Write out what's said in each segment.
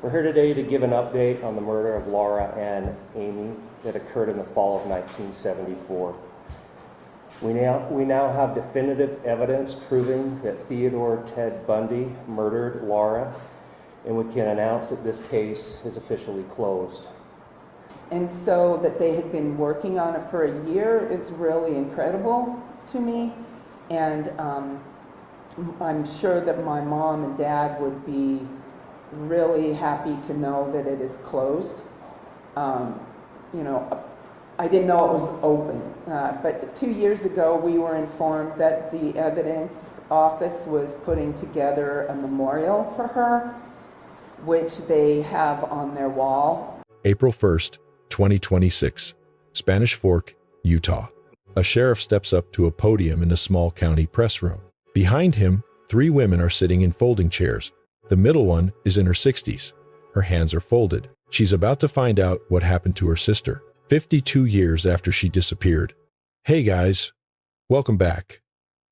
We're here today to give an update on the murder of Laura and Amy that occurred in the fall of 1974. We now have definitive evidence proving that Theodore Ted Bundy murdered Laura, and we can announce that this case is officially closed. And so that they had been working on it for a year is really incredible to me. And I'm sure that my mom and dad would be really happy to know that it is closed. I didn't know it was open, but 2 years ago we were informed that the evidence office was putting together a memorial for her, which they have on their wall. April 1st, 2026, Spanish Fork, Utah. A sheriff steps up to a podium in a small county press room. Behind him, 3 women are sitting in folding chairs. The middle one is in her 60s. Her hands are folded. She's about to find out what happened to her sister, 52 years after she disappeared. Hey guys, welcome back.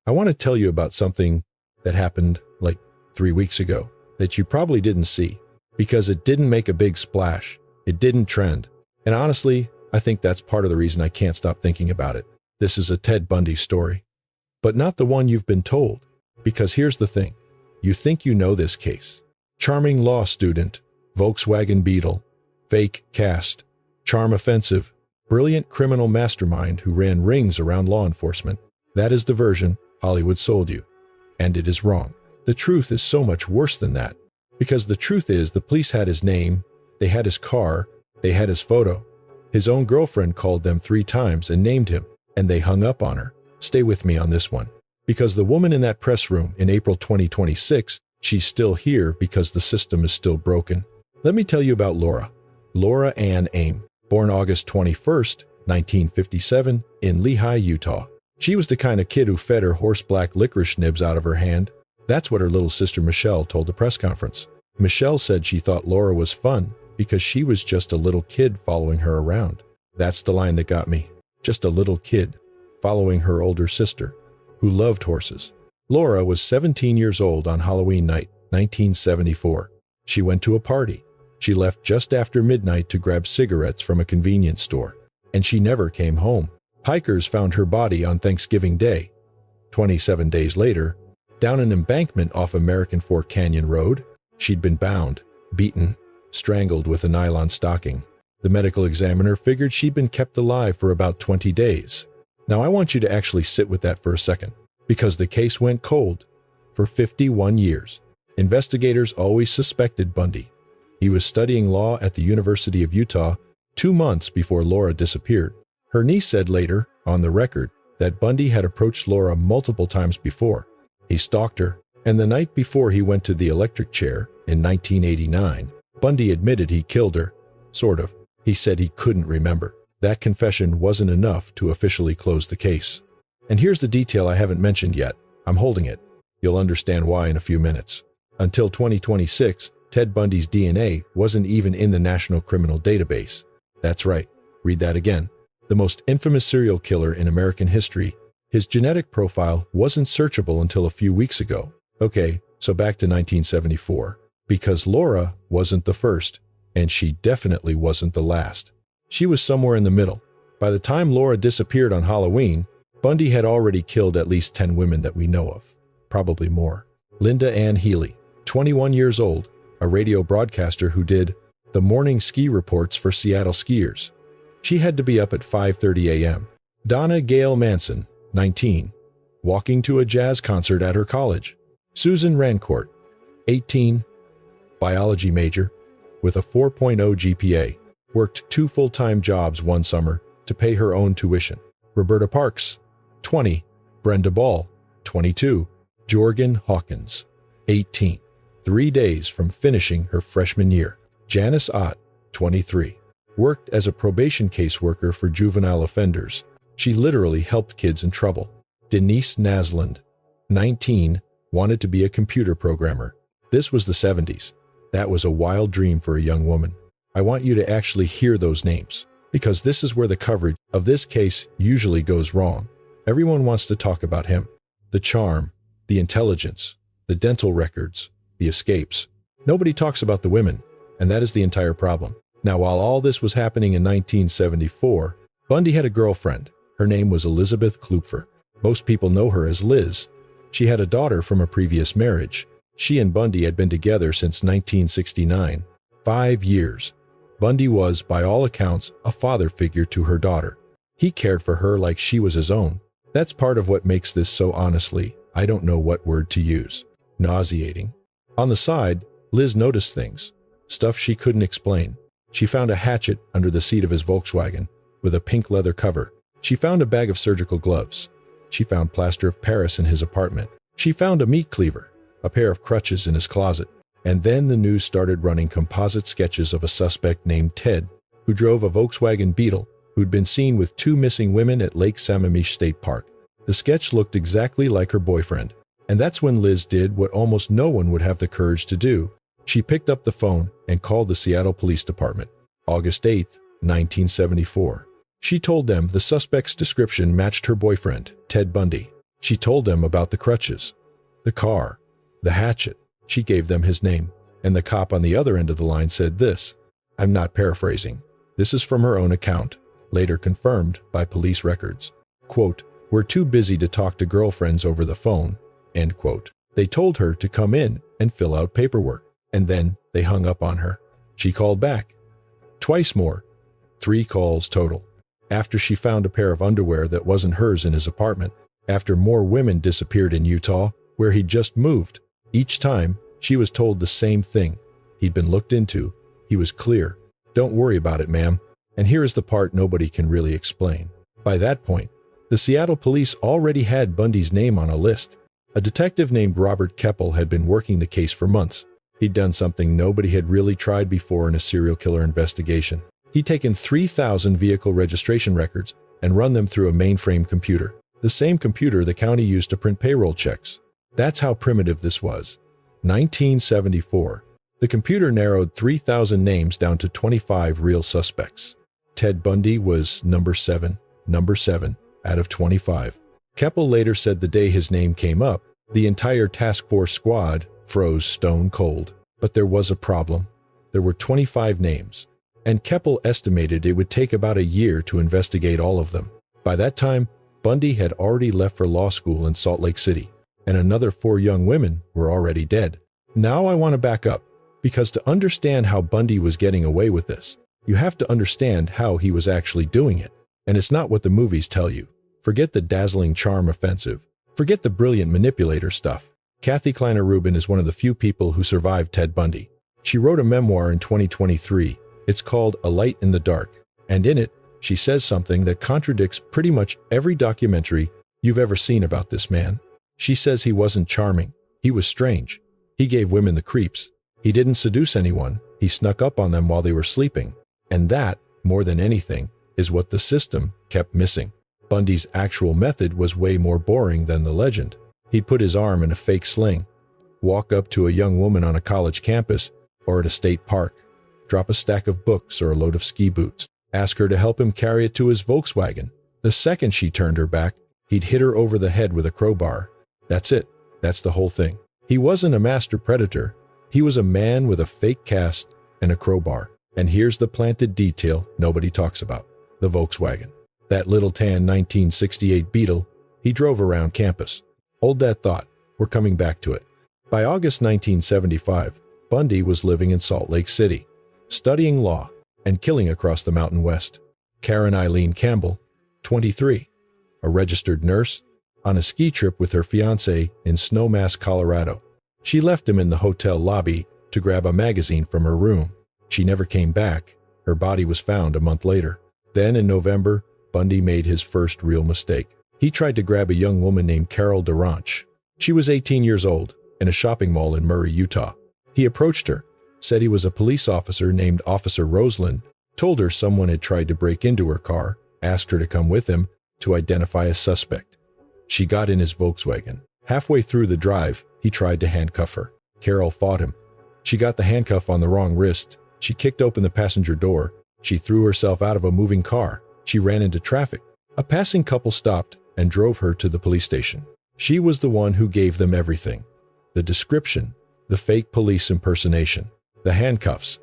I want to tell you about something that happened like 3 weeks ago that you probably didn't see because it didn't make a big splash. It didn't trend. And honestly, I think that's part of the reason I can't stop thinking about it. This is a Ted Bundy story, but not the one you've been told. Because here's the thing. You think you know this case. Charming law student, Volkswagen Beetle, fake cast, charm offensive, brilliant criminal mastermind who ran rings around law enforcement. That is the version Hollywood sold you. And it is wrong. The truth is so much worse than that. Because the truth is the police had his name, they had his car, they had his photo. His own girlfriend called them 3 times and named him, and they hung up on her. Stay with me on this one. Because the woman in that press room in April 2026, she's still here because the system is still broken. Let me tell you about Laura Ann Aim, born August 21st, 1957, in Lehi, Utah. She was the kind of kid who fed her horse black licorice nibs out of her hand. That's what her little sister Michelle told the press conference. Michelle said she thought Laura was fun because she was just a little kid following her around. That's the line that got me. Just a little kid following her older sister, who loved horses. Laura was 17 years old on Halloween night, 1974. She went to a party. She left just after midnight to grab cigarettes from a convenience store, and she never came home. Hikers found her body on Thanksgiving Day, 27 days later, down an embankment off American Fork Canyon Road. She'd been bound, beaten, strangled with a nylon stocking. The medical examiner figured she'd been kept alive for about 20 days. Now I want you to actually sit with that for a second, because the case went cold for 51 years. Investigators always suspected Bundy. He was studying law at the University of Utah 2 months before Laura disappeared. Her niece said later, on the record, that Bundy had approached Laura multiple times before. He stalked her, and the night before he went to the electric chair in 1989, Bundy admitted he killed her. Sort of. He said he couldn't remember. That confession wasn't enough to officially close the case. And here's the detail I haven't mentioned yet. I'm holding it. You'll understand why in a few minutes. Until 2026, Ted Bundy's DNA wasn't even in the National Criminal Database. That's right. Read that again. The most infamous serial killer in American history. His genetic profile wasn't searchable until a few weeks ago. Okay, so back to 1974. Because Laura wasn't the first, and she definitely wasn't the last. She was somewhere in the middle. By the time Laura disappeared on Halloween, Bundy had already killed at least 10 women that we know of. Probably more. Linda Ann Healy, 21 years old, a radio broadcaster who did the morning ski reports for Seattle skiers. She had to be up at 5:30 a.m. Donna Gail Manson, 19, walking to a jazz concert at her college. Susan Rancourt, 18, biology major, with a 4.0 GPA. Worked 2 full-time jobs one summer to pay her own tuition. Roberta Parks, 20. Brenda Ball, 22. Jorgen Hawkins, 18. 3 days from finishing her freshman year. Janice Ott, 23. Worked as a probation caseworker for juvenile offenders. She literally helped kids in trouble. Denise Nasland, 19, wanted to be a computer programmer. This was the 70s. That was a wild dream for a young woman. I want you to actually hear those names, because this is where the coverage of this case usually goes wrong. Everyone wants to talk about him. The charm, the intelligence, the dental records, the escapes. Nobody talks about the women, and that is the entire problem. Now, while all this was happening in 1974, Bundy had a girlfriend. Her name was Elizabeth Klupfer. Most people know her as Liz. She had a daughter from a previous marriage. She and Bundy had been together since 1969. 5 years. Bundy was, by all accounts, a father figure to her daughter. He cared for her like she was his own. That's part of what makes this so, honestly, I don't know what word to use, nauseating. On the side, Liz noticed things, stuff she couldn't explain. She found a hatchet under the seat of his Volkswagen with a pink leather cover. She found a bag of surgical gloves. She found plaster of Paris in his apartment. She found a meat cleaver, a pair of crutches in his closet. And then the news started running composite sketches of a suspect named Ted, who drove a Volkswagen Beetle, who'd been seen with 2 missing women at Lake Sammamish State Park. The sketch looked exactly like her boyfriend. And that's when Liz did what almost no one would have the courage to do. She picked up the phone and called the Seattle Police Department. August 8, 1974. She told them the suspect's description matched her boyfriend, Ted Bundy. She told them about the crutches, the car, the hatchet. She gave them his name, and the cop on the other end of the line said this. I'm not paraphrasing. This is from her own account, later confirmed by police records. Quote, "We're too busy to talk to girlfriends over the phone," end quote. They told her to come in and fill out paperwork, and then they hung up on her. She called back. Twice more. 3 calls total. After she found a pair of underwear that wasn't hers in his apartment. After more women disappeared in Utah, where he'd just moved. Each time, she was told the same thing. He'd been looked into. He was clear. Don't worry about it, ma'am. And here is the part nobody can really explain. By that point, the Seattle police already had Bundy's name on a list. A detective named Robert Keppel had been working the case for months. He'd done something nobody had really tried before in a serial killer investigation. He'd taken 3,000 vehicle registration records and run them through a mainframe computer, the same computer the county used to print payroll checks. That's how primitive this was. 1974. The computer narrowed 3,000 names down to 25 real suspects. Ted Bundy was number 7 out of 25. Keppel later said the day his name came up, the entire task force squad froze stone cold. But there was a problem. There were 25 names, and Keppel estimated it would take about a year to investigate all of them. By that time, Bundy had already left for law school in Salt Lake City, and another 4 young women were already dead. Now I want to back up, because to understand how Bundy was getting away with this, you have to understand how he was actually doing it. And it's not what the movies tell you. Forget the dazzling charm offensive. Forget the brilliant manipulator stuff. Kathy Kleiner Rubin is one of the few people who survived Ted Bundy. She wrote a memoir in 2023. It's called A Light in the Dark. And in it, she says something that contradicts pretty much every documentary you've ever seen about this man. She says he wasn't charming. He was strange. He gave women the creeps. He didn't seduce anyone. He snuck up on them while they were sleeping. And that, more than anything, is what the system kept missing. Bundy's actual method was way more boring than the legend. He'd put his arm in a fake sling, walk up to a young woman on a college campus or at a state park, drop a stack of books or a load of ski boots, ask her to help him carry it to his Volkswagen. The second she turned her back, he'd hit her over the head with a crowbar. That's it. That's the whole thing. He wasn't a master predator. He was a man with a fake cast and a crowbar. And here's the planted detail nobody talks about. The Volkswagen. That little tan 1968 Beetle he drove around campus. Hold that thought. We're coming back to it. By August 1975, Bundy was living in Salt Lake City, studying law and killing across the Mountain West. Karen Eileen Campbell, 23, a registered nurse, on a ski trip with her fiancé in Snowmass, Colorado. She left him in the hotel lobby to grab a magazine from her room. She never came back. Her body was found a month later. Then in November, Bundy made his first real mistake. He tried to grab a young woman named Carol Duranch. She was 18 years old in a shopping mall in Murray, Utah. He approached her, said he was a police officer named Officer Roseland, told her someone had tried to break into her car, asked her to come with him to identify a suspect. She got in his Volkswagen. Halfway through the drive, he tried to handcuff her. Carol fought him. She got the handcuff on the wrong wrist. She kicked open the passenger door. She threw herself out of a moving car. She ran into traffic. A passing couple stopped and drove her to the police station. She was the one who gave them everything. The description, the fake police impersonation, the handcuffs,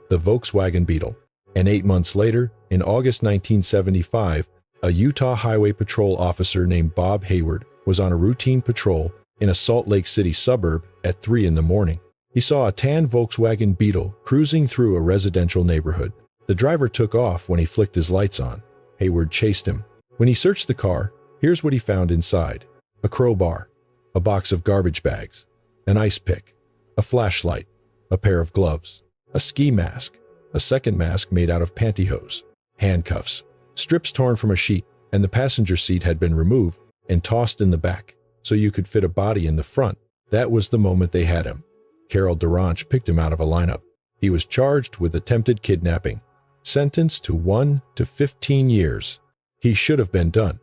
the Volkswagen Beetle. And 8 months later, in August 1975, a Utah Highway Patrol officer named Bob Hayward was on a routine patrol in a Salt Lake City suburb at 3 in the morning. He saw a tan Volkswagen Beetle cruising through a residential neighborhood. The driver took off when he flicked his lights on. Hayward chased him. When he searched the car, here's what he found inside: a crowbar, a box of garbage bags, an ice pick, a flashlight, a pair of gloves, a ski mask, a second mask made out of pantyhose, handcuffs, strips torn from a sheet, and the passenger seat had been removed and tossed in the back so you could fit a body in the front. That was the moment they had him. Carol Duranch picked him out of a lineup. He was charged with attempted kidnapping, sentenced to 1 to 15 years. He should have been done.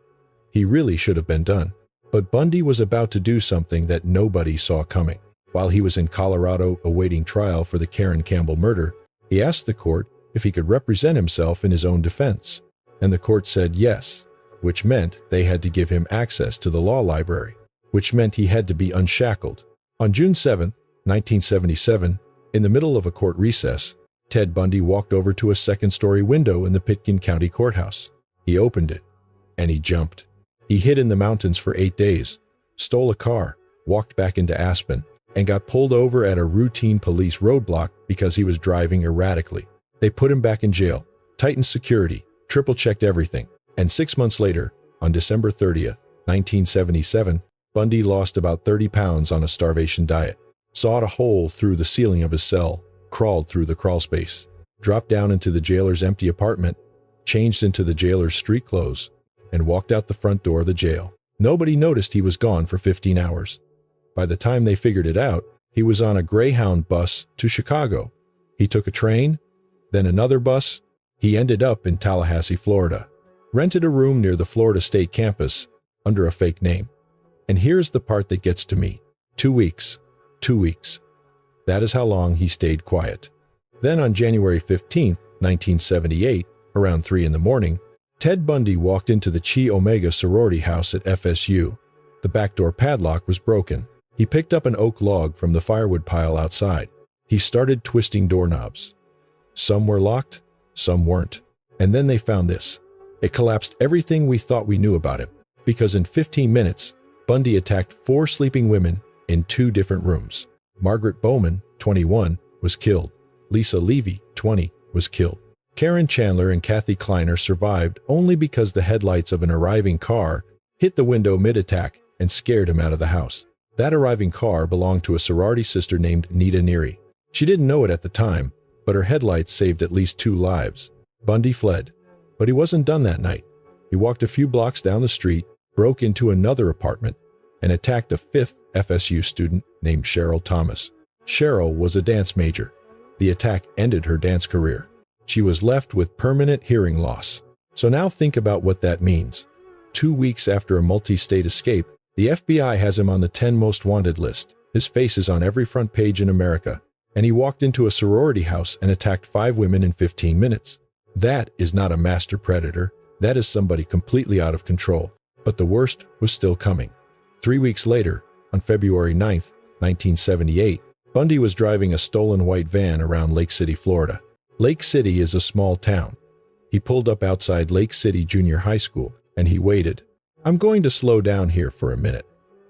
He really should have been done. But Bundy was about to do something that nobody saw coming. While he was in Colorado awaiting trial for the Karen Campbell murder, he asked the court if he could represent himself in his own defense. And the court said yes, which meant they had to give him access to the law library, which meant he had to be unshackled. On June 7, 1977, in the middle of a court recess, Ted Bundy walked over to a second-story window in the Pitkin County Courthouse. He opened it, and he jumped. He hid in the mountains for 8 days, stole a car, walked back into Aspen, and got pulled over at a routine police roadblock because he was driving erratically. They put him back in jail, tightened security, triple-checked everything, and 6 months later, on December 30th, 1977, Bundy lost about 30 pounds on a starvation diet, sawed a hole through the ceiling of his cell, crawled through the crawlspace, dropped down into the jailer's empty apartment, changed into the jailer's street clothes, and walked out the front door of the jail. Nobody noticed he was gone for 15 hours. By the time they figured it out, he was on a Greyhound bus to Chicago. He took a train, then another bus. He ended up in Tallahassee, Florida, rented a room near the Florida State campus under a fake name. And here's the part that gets to me. 2 weeks. 2 weeks. That is how long he stayed quiet. Then on January 15, 1978, around 3 in the morning, Ted Bundy walked into the Chi Omega sorority house at FSU. The back door padlock was broken. He picked up an oak log from the firewood pile outside. He started twisting doorknobs. Some were locked, some weren't. And then they found this. It collapsed everything we thought we knew about him, because in 15 minutes, Bundy attacked 4 sleeping women in 2 different rooms. Margaret Bowman, 21, was killed. Lisa Levy, 20, was killed. Karen Chandler and Kathy Kleiner survived only because the headlights of an arriving car hit the window mid-attack and scared him out of the house. That arriving car belonged to a sorority sister named Nita Neary. She didn't know it at the time, but her headlights saved at least 2 lives. Bundy fled, but he wasn't done that night. He walked a few blocks down the street, broke into another apartment, and attacked a 5th FSU student named Cheryl Thomas. Cheryl was a dance major. The attack ended her dance career. She was left with permanent hearing loss. So now think about what that means. 2 weeks after a multi-state escape, the FBI has him on the 10 most wanted list. His face is on every front page in America, and he walked into a sorority house and attacked 5 women in 15 minutes. That is not a master predator. That is somebody completely out of control. But the worst was still coming. 3 weeks later, on February 9th, 1978, Bundy was driving a stolen white van around Lake City, Florida. Lake City is a small town. He pulled up outside Lake City Junior High School, and he waited. I'm going to slow down here for a minute,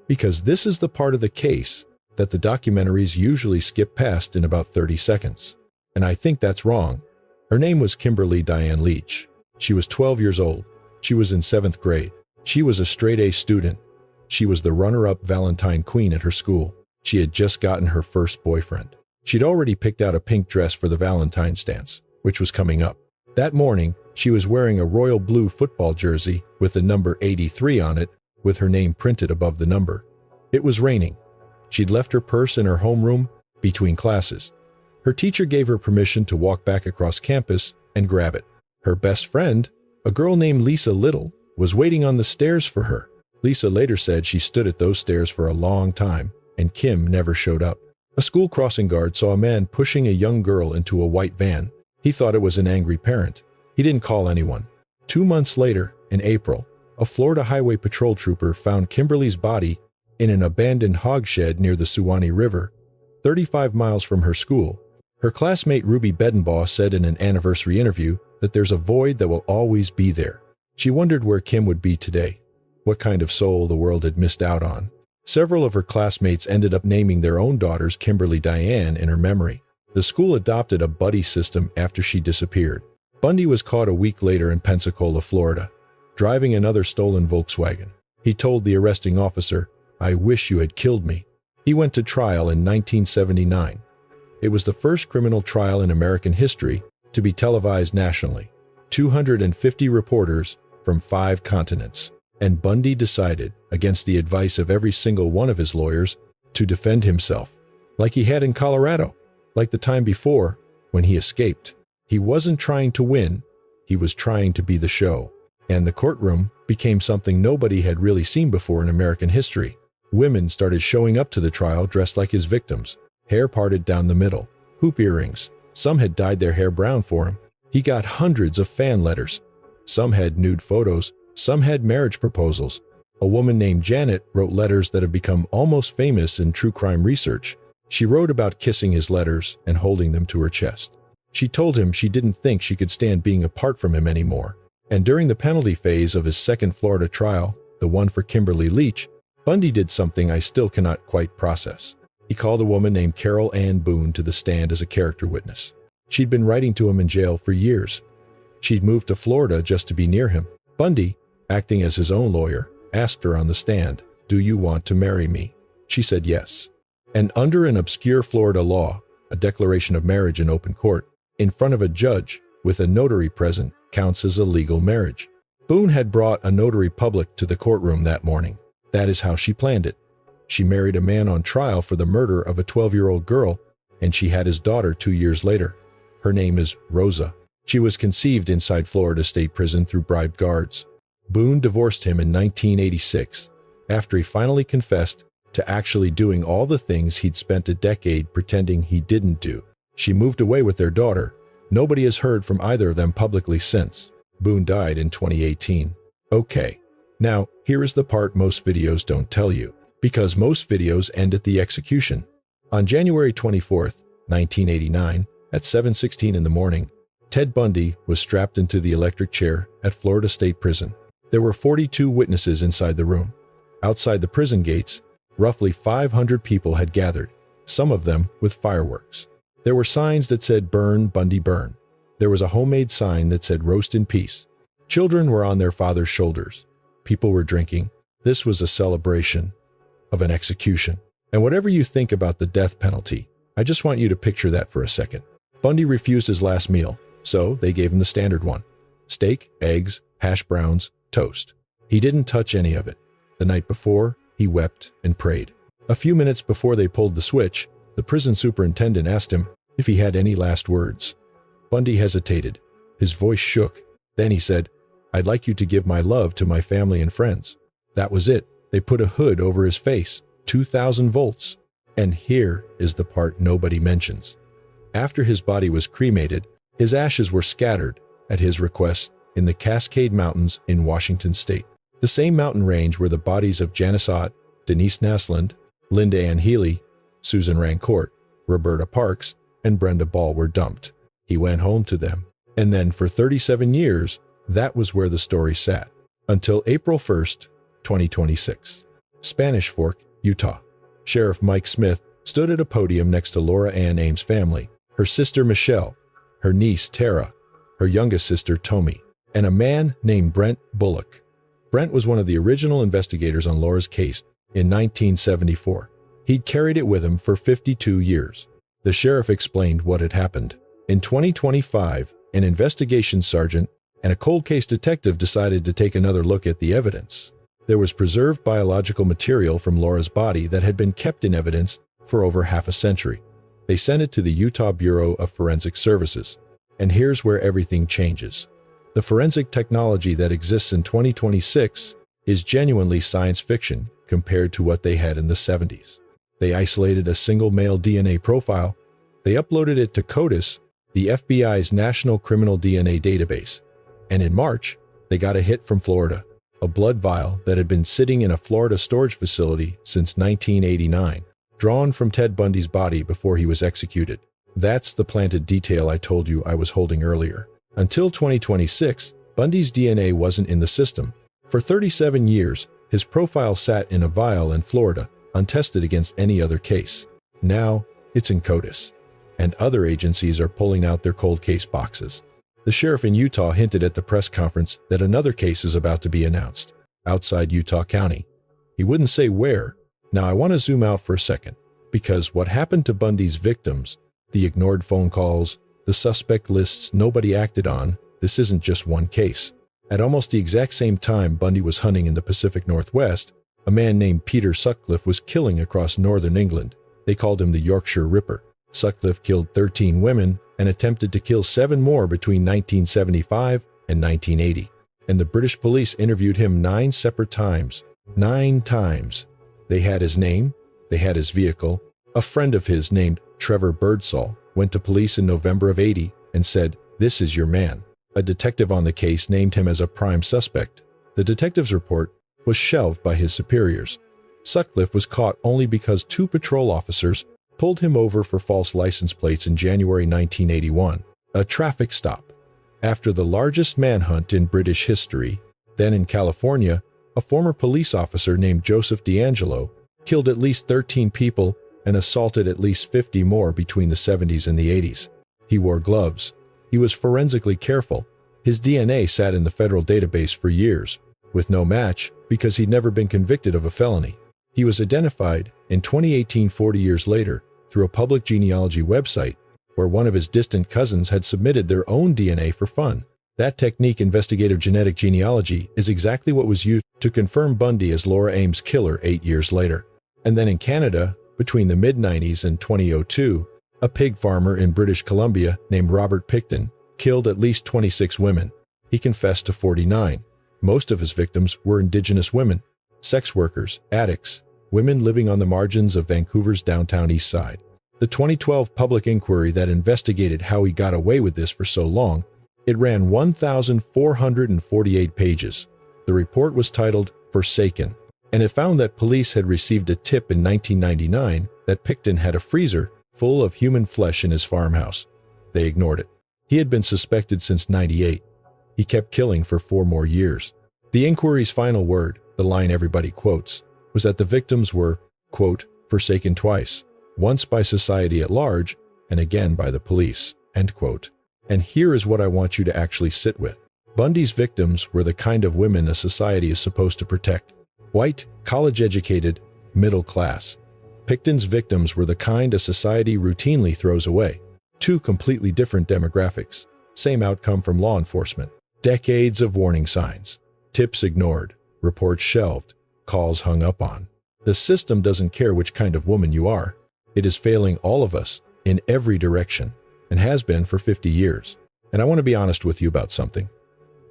because this is the part of the case that the documentaries usually skip past in about 30 seconds. And I think that's wrong. Her name was Kimberly Diane Leach. She was 12 years old. She was in 7th grade. She was a straight-A student. She was the runner-up Valentine queen at her school. She had just gotten her first boyfriend. She'd already picked out a pink dress for the Valentine's dance, which was coming up. That morning, she was wearing a royal blue football jersey with the number 83 on it, with her name printed above the number. It was raining. She'd left her purse in her homeroom between classes. Her teacher gave her permission to walk back across campus and grab it. Her best friend, a girl named Lisa Little, was waiting on the stairs for her. Lisa later said she stood at those stairs for a long time, and Kim never showed up. A school crossing guard saw a man pushing a young girl into a white van. He thought it was an angry parent. He didn't call anyone. 2 months later, in April, a Florida Highway Patrol trooper found Kimberly's body in an abandoned hog shed near the Suwannee River, 35 miles from her school. Her classmate Ruby Bedenbaugh said in an anniversary interview that there's a void that will always be there. She wondered where Kim would be today, what kind of soul the world had missed out on. Several of her classmates ended up naming their own daughters Kimberly Diane in her memory. The school adopted a buddy system after she disappeared. Bundy was caught a week later in Pensacola, Florida, driving another stolen Volkswagen. He told the arresting officer, "I wish you had killed me." He went to trial in 1979. It was the first criminal trial in American history to be televised nationally. 250 reporters from 5 continents. And Bundy decided, against the advice of every single one of his lawyers, to defend himself, like he had in Colorado, like the time before when he escaped. He wasn't trying to win, he was trying to be the show. And the courtroom became something nobody had really seen before in American history. Women started showing up to the trial dressed like his victims, hair parted down the middle, hoop earrings. Some had dyed their hair brown for him. He got hundreds of fan letters. Some had nude photos, some had marriage proposals. A woman named Janet wrote letters that have become almost famous in true crime research. She wrote about kissing his letters and holding them to her chest. She told him she didn't think she could stand being apart from him anymore. And during the penalty phase of his second Florida trial, the one for Kimberly Leach, Bundy did something I still cannot quite process. He called a woman named Carol Ann Boone to the stand as a character witness. She'd been writing to him in jail for years. She'd moved to Florida just to be near him. Bundy, acting as his own lawyer, asked her on the stand, "Do you want to marry me?" She said yes. And under an obscure Florida law, a declaration of marriage in open court, in front of a judge with a notary present, counts as a legal marriage. Boone had brought a notary public to the courtroom that morning. That is how she planned it. She married a man on trial for the murder of a 12-year-old girl, and she had his daughter 2 years later. Her name is Rosa. She was conceived inside Florida State Prison through bribed guards. Boone divorced him in 1986, after he finally confessed to actually doing all the things he'd spent a decade pretending he didn't do. She moved away with their daughter. Nobody has heard from either of them publicly since. Boone died in 2018. Okay, now here is the part most videos don't tell you, because most videos end at the execution. On January 24th, 1989, at 7:16 in the morning, Ted Bundy was strapped into the electric chair at Florida State Prison. There were 42 witnesses inside the room. Outside the prison gates, roughly 500 people had gathered, some of them with fireworks. There were signs that said "Burn, Bundy, burn." There was a homemade sign that said "Roast in peace." Children were on their father's shoulders. People were drinking. This was a celebration of an execution. And whatever you think about the death penalty, I just want you to picture that for a second. Bundy refused his last meal, so they gave him the standard one: steak, eggs, hash browns, toast. He didn't touch any of it. The night before, he wept and prayed. A few minutes before they pulled the switch, the prison superintendent asked him if he had any last words. Bundy hesitated. His voice shook. Then he said, "I'd like you to give my love to my family and friends." That was it. They put a hood over his face, 2,000 volts. And here is the part nobody mentions. After his body was cremated, his ashes were scattered, at his request, in the Cascade Mountains in Washington state. The same mountain range where the bodies of Janice Ott, Denise Naslund, Linda Ann Healy, Susan Rancourt, Roberta Parks, and Brenda Ball were dumped. He went home to them. And then for 37 years, that was where the story sat. Until April 1st, 2026. Spanish Fork, Utah. Sheriff Mike Smith stood at a podium next to Laura Ann Ames' family, her sister Michelle, her niece Tara, her youngest sister Tommy, and a man named Brent Bullock. Brent was one of the original investigators on Laura's case in 1974. He'd carried it with him for 52 years. The sheriff explained what had happened. In 2025, an investigation sergeant and a cold case detective decided to take another look at the evidence. There was preserved biological material from Laura's body that had been kept in evidence for over half a century. They sent it to the Utah Bureau of Forensic Services. And here's where everything changes. The forensic technology that exists in 2026 is genuinely science fiction compared to what they had in the 70s. They isolated a single male DNA profile. They uploaded it to CODIS, the FBI's National Criminal DNA Database. And in March, they got a hit from Florida, a blood vial that had been sitting in a Florida storage facility since 1989, drawn from Ted Bundy's body before he was executed. That's the planted detail I told you I was holding earlier. Until 2026, Bundy's DNA wasn't in the system. For 37 years, his profile sat in a vial in Florida, untested against any other case. Now, it's in CODIS, and other agencies are pulling out their cold case boxes. The sheriff in Utah hinted at the press conference that another case is about to be announced, outside Utah County. He wouldn't say where. Now I want to zoom out for a second, because what happened to Bundy's victims, the ignored phone calls, the suspect lists nobody acted on, this isn't just one case. At almost the exact same time Bundy was hunting in the Pacific Northwest, a man named Peter Sutcliffe was killing across northern England. They called him the Yorkshire Ripper. Sutcliffe killed 13 women and attempted to kill 7 more between 1975 and 1980. And the British police interviewed him 9 separate times. 9 times. They had his name, they had his vehicle. A friend of his named Trevor Birdsall went to police in November of '80 and said, "This is your man." A detective on the case named him as a prime suspect. The detective's report was shelved by his superiors. Sutcliffe was caught only because 2 patrol officers pulled him over for false license plates in January 1981, a traffic stop. After the largest manhunt in British history, then in California, a former police officer named Joseph D'Angelo killed at least 13 people and assaulted at least 50 more between the 70s and the 80s. He wore gloves. He was forensically careful. His DNA sat in the federal database for years, with no match because he'd never been convicted of a felony. He was identified in 2018, 40 years later, through a public genealogy website where one of his distant cousins had submitted their own DNA for fun. That technique, investigative genetic genealogy, is exactly what was used to confirm Bundy as Laura Ames' killer 8 years later. And then in Canada, between the mid-90s and 2002, a pig farmer in British Columbia named Robert Picton killed at least 26 women. He confessed to 49. Most of his victims were Indigenous women, sex workers, addicts, women living on the margins of Vancouver's downtown east side. The 2012 public inquiry that investigated how he got away with this for so long, it ran 1,448 pages. The report was titled Forsaken, and it found that police had received a tip in 1999 that Picton had a freezer full of human flesh in his farmhouse. They ignored it. He had been suspected since '98. He kept killing for 4 more years. The inquiry's final word, the line everybody quotes, was that the victims were, quote, forsaken twice, once by society at large and again by the police, end quote. And here is what I want you to actually sit with. Bundy's victims were the kind of women a society is supposed to protect. White, college-educated, middle class. Picton's victims were the kind a society routinely throws away. 2 completely different demographics. Same outcome from law enforcement. Decades of warning signs. Tips ignored. Reports shelved. Calls hung up on. The system doesn't care which kind of woman you are. It is failing all of us in every direction and has been for 50 years. And I want to be honest with you about something.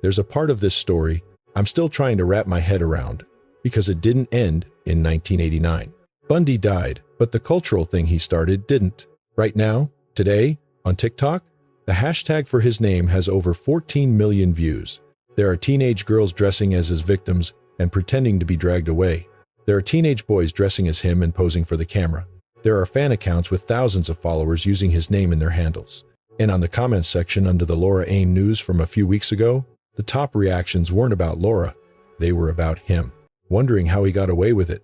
There's a part of this story I'm still trying to wrap my head around because it didn't end in 1989. Bundy died, but the cultural thing he started didn't. Right now, today, on TikTok, the hashtag for his name has over 14 million views. There are teenage girls dressing as his victims and pretending to be dragged away. There are teenage boys dressing as him and posing for the camera. There are fan accounts with thousands of followers using his name in their handles. And on the comments section under the Laura Ames news from a few weeks ago, the top reactions weren't about Laura. They were about him, wondering how he got away with it,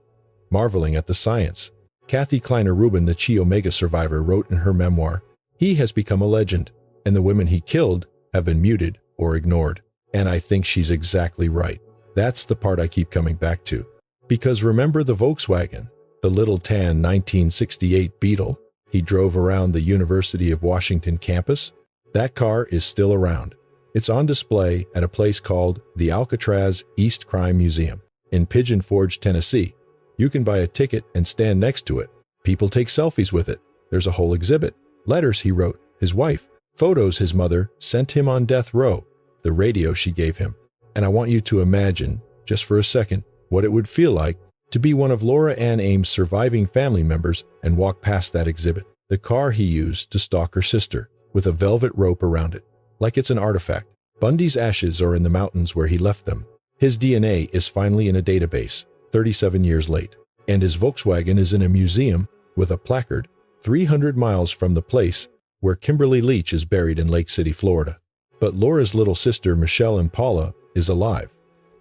marveling at the science. Kathy Kleiner-Rubin, the Chi Omega survivor, wrote in her memoir, "He has become a legend, and the women he killed have been muted or ignored." And I think she's exactly right. That's the part I keep coming back to. Because remember the Volkswagen, the little tan 1968 Beetle he drove around the University of Washington campus? That car is still around. It's on display at a place called the Alcatraz East Crime Museum in Pigeon Forge, Tennessee. You can buy a ticket and stand next to it. People take selfies with it. There's a whole exhibit. Letters he wrote, his wife, photos his mother sent him on death row, the radio she gave him. And I want you to imagine, just for a second, what it would feel like to be one of Laura Ann Ames' surviving family members and walk past that exhibit. The car he used to stalk her sister, with a velvet rope around it, like it's an artifact. Bundy's ashes are in the mountains where he left them. His DNA is finally in a database, 37 years late, and his Volkswagen is in a museum with a placard 300 miles from the place where Kimberly Leach is buried in Lake City, Florida. But Laura's little sister, Michelle and Paula, is alive.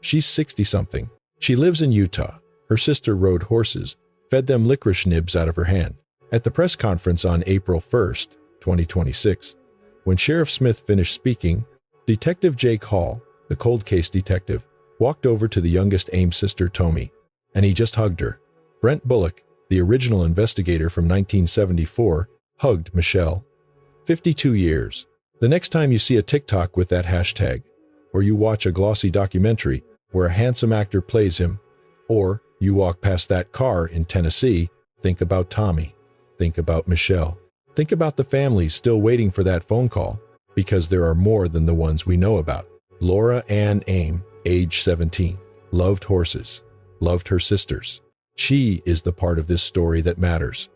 She's 60-something. She lives in Utah. Her sister rode horses, fed them licorice nibs out of her hand. At the press conference on April 1st, 2026, when Sheriff Smith finished speaking, Detective Jake Hall, the cold case detective, walked over to the youngest Ames sister, Tommy, and he just hugged her. Brent Bullock, the original investigator from 1974, hugged Michelle. 52 years. The next time you see a TikTok with that hashtag, or you watch a glossy documentary where a handsome actor plays him, or you walk past that car in Tennessee, think about Tommy. Think about Michelle. Think about the families still waiting for that phone call, because there are more than the ones we know about. Laura Ann Ames, age 17, loved horses, loved her sisters. She is the part of this story that matters.